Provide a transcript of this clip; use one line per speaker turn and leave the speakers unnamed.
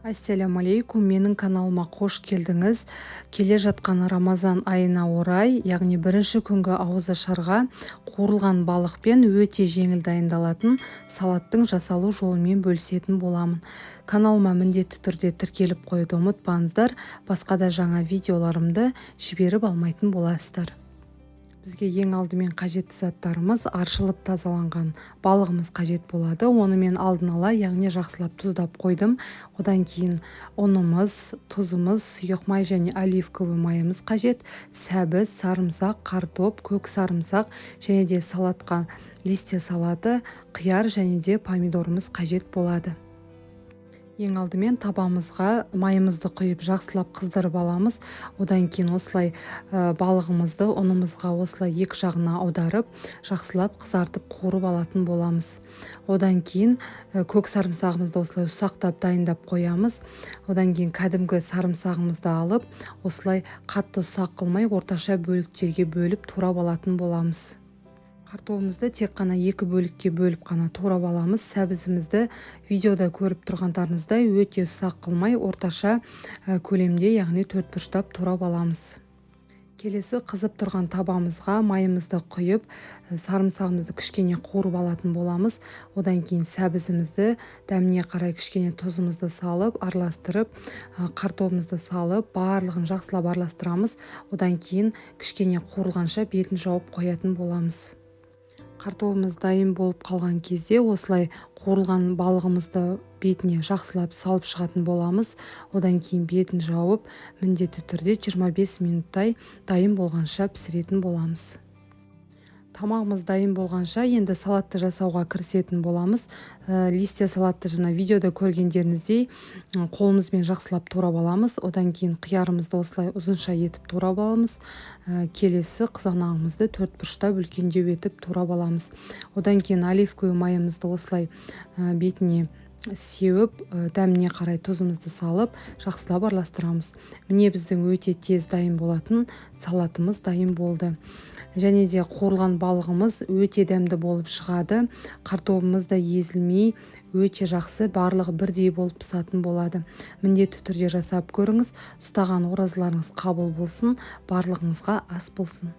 Ассаляму алейкум, менің каналыма қош келдіңіз. Келе жатқан Рамазан айына орай, яғни бірінші күнгі ауызашарға қуырылған балықпен өте жеңіл дайындалатын салаттың жасалу жолымен бөлісетін боламын. Каналыма міндетті түрде тіркеліп қоюды ұмытпаңыздар, басқа да жаңа видеоларымды жіберіп алмайтын боласыздар. Бізге ең алдымен қажетті заттарымыз аршылып тазаланған балығымыз қажет болады. Оны мен алдын ала, яғни жақсылап тұздап қойдым. Одан кейін ұнымыз, тұзымыз, сұйық май және оливковый майымыз қажет. Сәбіз, сарымсақ, картоп, көк сарымсақ және де салатқа листья салаты, қияр және де помидорымыз қажет болады. Ең алдымен табамызға майымызды құйып жақсылап қыздырып аламыз. Одан кейін осылай балығымызды ұнымызға осылай екі жағына аударып, жақсылап қызартып қуырып алатын боламыз. Одан кейін көк сарымсағымызды осылай ұсақтап дайындап қоямыз. Одан кейін кәдімгі сарымсағымызды алып, осылай қатты ұсақ қылмай орташа бөліктерге бөліп турап алатын боламыз. Картопымызды тек қана екі бөлікке бөліп қана турап аламыз. Сәбізімізді видеода көріп тұрғандарыңыздай өте ұсақ қылмай орташа көлемде, яғни төртбұрыштап турап аламыз. Келесі қызып тұрған табамызға майымызды құйып, сарымсағымызды кішкене қуырып алатын боламыз. Одан кейін сәбізімізді дәміне қарай кішкене тұзымызды салып, араластырып, картопымызды салып, барлығын жақсылап араластырамыз. Одан кейін кішкене қуырылғанша бетін жауып қоятын боламыз. Картопымыз дайын болып қалған кезде осылай қуырылған балығымызды бетіне жақсылап салып шығатын боламыз. Одан кейін бетін жауып, міндетті түрде 25 минуттай дайын болғанша пісіретін боламыз. Тамағымыз дайын болғанша енді салатты жасауға кірісетін боламыз. Листья салатты жаңа видеода көргендеріңіздей қолымызбен жақсылап турап аламыз. Одан кейін қиярымызды осылай ұзынша етіп турап аламыз. Келесі қызанағымызды төртбұрыштап үлкендеу етіп турап аламыз. Одан кейін оливковый майымызды осылай бетіне сеуіп, дәміне қарай тұзымызды салып, жақсылап араластырамыз. Міне біздің өте тез дайын болатын салатымыз дайын болды. Және де қуырылған балығымыз өте дәмді болып шығады. Картопымыз да езілмей, өте жақсы, барлығы бірдей болып пісатын болады. Міндетті түрде жасап көріңіз. Ұстаған оразаларыңыз қабыл болсын, барлығыңызға ас болсын.